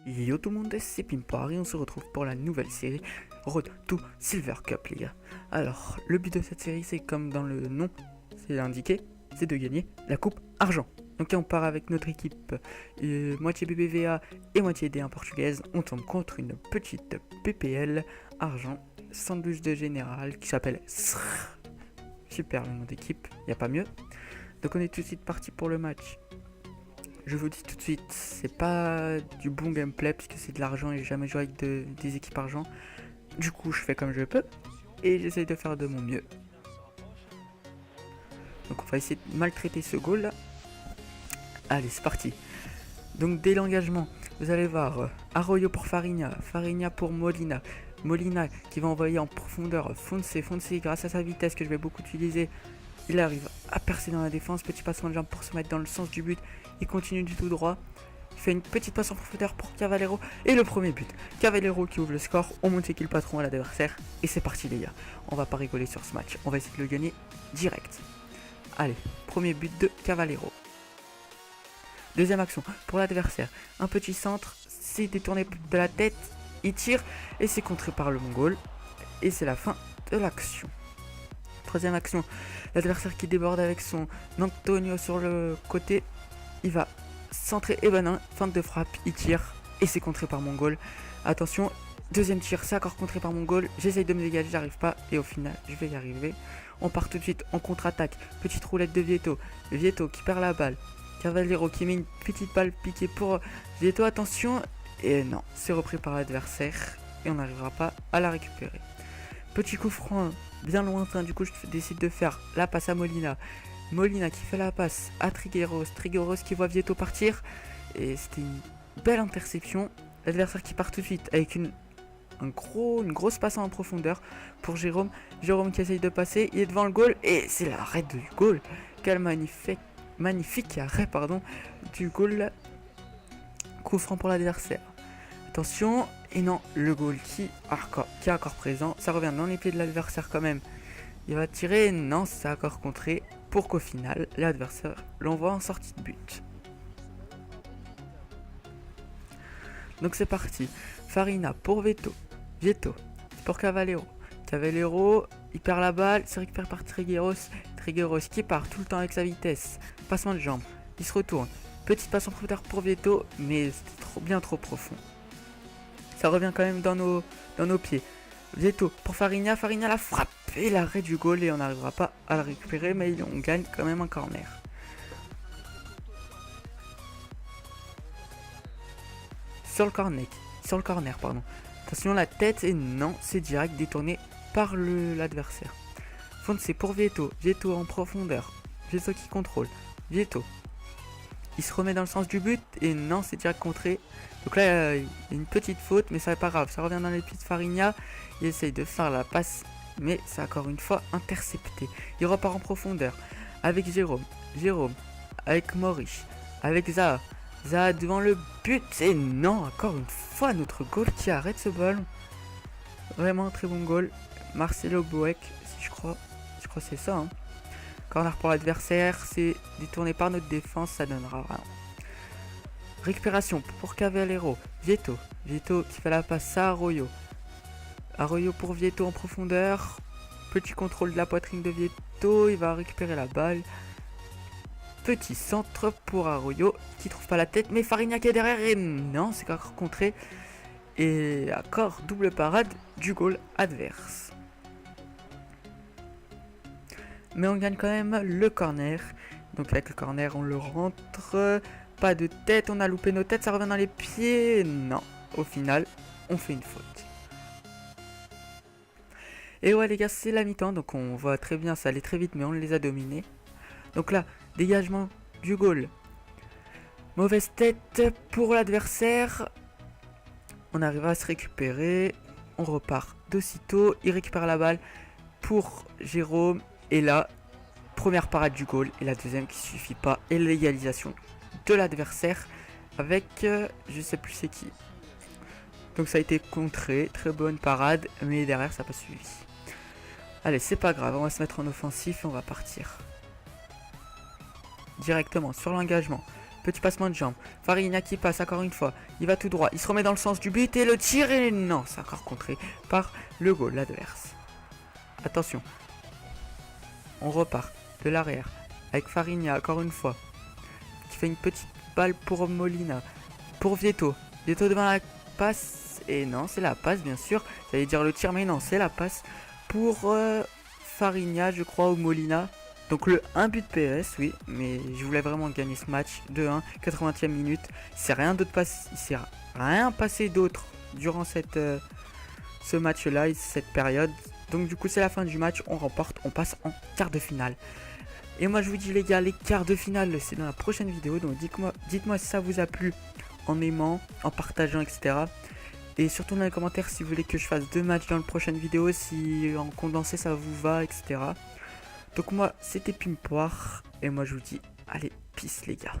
Yo tout le monde, c'est Pimpar et on se retrouve pour la nouvelle série Road to Silver Cup les gars. Alors, le but de cette série, c'est comme dans le nom, c'est indiqué, c'est de gagner la coupe argent. Donc on part avec notre équipe, moitié BBVA et moitié D1 portugaise. On tombe contre une petite PPL argent, sandwich de général qui s'appelle SRR. Super le nom d'équipe, y a pas mieux. Donc on est tout de suite parti pour le match. Je vous dis tout de suite, c'est pas du bon gameplay puisque c'est de l'argent et j'ai jamais joué avec des équipes argent. Du coup, je fais comme je peux et j'essaye de faire de mon mieux. Donc on va essayer de maltraiter ce goal là. Allez, c'est parti. Donc dès l'engagement, vous allez voir Arroyo pour Farinha, Farinha pour Molina. Molina qui va envoyer en profondeur Fonse grâce à sa vitesse que je vais beaucoup utiliser. Il arrive à percer dans la défense, petit passement de jambe pour se mettre dans le sens du but. Il continue du tout droit. Il fait une petite passe en profondeur pour Cavaleiro. Et le premier but. Cavaleiro qui ouvre le score. On monte qui le patron à l'adversaire. Et c'est parti les gars. On va pas rigoler sur ce match. On va essayer de le gagner direct. Allez, premier but de Cavaleiro. Deuxième action pour l'adversaire. Un petit centre. C'est détourné de la tête. Il tire. Et c'est contré par le Mongol. Et c'est la fin de l'action. Troisième action, l'adversaire qui déborde avec son Antonio sur le côté, il va centrer et ben non, feinte de frappe, il tire et c'est contré par Mongol. Attention, deuxième tir, c'est encore contré par Mongol, j'essaye de me dégager, j'arrive pas et au final je vais y arriver. On part tout de suite en contre-attaque, petite roulette de Vieto, Vieto qui perd la balle, Cavaleiro qui met une petite balle piquée pour Vieto, attention, et non, c'est repris par l'adversaire et on n'arrivera pas à la récupérer. Petit coup franc bien lointain, du coup je décide de faire la passe à Molina. Molina qui fait la passe à Trigueros. Trigueros qui voit Vieto partir. Et c'était une belle interception. L'adversaire qui part tout de suite avec une grosse passe en profondeur pour Jérôme. Jérôme qui essaye de passer, il est devant le goal et c'est l'arrêt du goal. Quel magnifique arrêt du goal. Coup franc pour l'adversaire. Attention, et non, le goal qui est encore présent, ça revient dans les pieds de l'adversaire quand même. Il va tirer, non, c'est encore contré, pour qu'au final, l'adversaire l'envoie en sortie de but. Donc c'est parti, Farina pour Vieto pour Cavaleiro. Cavaleiro, il perd la balle, c'est récupéré par Trigueros. Trigueros qui part tout le temps avec sa vitesse, passement de jambe, il se retourne. Petite passe en profondeur pour Vieto, mais c'était bien trop profond. Ça revient quand même dans nos pieds. Vieto pour Farinha, Farinha la frappe et l'arrêt du goal et on n'arrivera pas à la récupérer mais on gagne quand même un corner. Sur le corner, pardon. Attention la tête et non, c'est direct détourné par l'adversaire. Fonse pour Vieto, Vieto en profondeur, Vieto qui contrôle, Vieto. Il se remet dans le sens du but et non, c'est direct contré. Donc là, il y a une petite faute, mais ça n'est pas grave. Ça revient dans les pieds de Farinha. Il essaye de faire la passe, mais c'est encore une fois intercepté. Il repart en profondeur avec Jérôme. Jérôme avec Maurice. Avec Zaha. Zaha devant le but. Et non, encore une fois, notre goal qui arrête ce ballon. Vraiment un très bon goal. Marcelo Boeck, je crois que c'est ça. Hein. Corner pour l'adversaire, c'est détourné par notre défense, ça donnera rien. Récupération pour Cavaleiro, Vieto qui fait la passe à Arroyo. Arroyo pour Vieto en profondeur. Petit contrôle de la poitrine de Vieto, il va récupérer la balle. Petit centre pour Arroyo qui trouve pas la tête, mais Farinha qui est derrière et non, c'est encore contré. Et encore double parade du goal adverse. Mais on gagne quand même le corner. Donc avec le corner, on le rentre. Pas de tête, on a loupé nos têtes, ça revient dans les pieds. Non, au final, on fait une faute. Et ouais les gars, c'est la mi-temps. Donc on voit très bien, ça allait très vite, mais on les a dominés. Donc là, dégagement du goal. Mauvaise tête pour l'adversaire. On arrive à se récupérer. On repart d'aussitôt. Il récupère la balle pour Jérôme. Et là, première parade du goal et la deuxième qui suffit pas. Et l'égalisation de l'adversaire avec je sais plus c'est qui. Donc ça a été contré, très bonne parade, mais derrière ça n'a pas suivi. Allez, c'est pas grave, on va se mettre en offensif et on va partir directement sur l'engagement. Petit passement de jambe. Fariña qui passe encore une fois. Il va tout droit. Il se remet dans le sens du but et le tir et non, c'est encore contré par le goal adverse. Attention. On repart de l'arrière avec Fariña encore une fois. Qui fait une petite balle pour Molina. Pour Vieto. Vieto devant la passe. Et non, c'est la passe bien sûr. J'allais dire le tir mais non, c'est la passe pour Fariña je crois ou Molina. Donc le 1 but PS, oui, mais je voulais vraiment gagner ce match 2-1, 80e minute. Il s'est rien passé d'autre durant ce match-là, cette période. Donc du coup c'est la fin du match, on remporte, on passe en quart de finale. Et moi je vous dis les gars, les quarts de finale c'est dans la prochaine vidéo. Donc dites-moi si ça vous a plu en aimant, en partageant, etc. Et surtout dans les commentaires si vous voulez que je fasse 2 matchs dans la prochaine vidéo, si en condensé ça vous va, etc. Donc moi c'était Pimpoire et moi je vous dis allez peace les gars.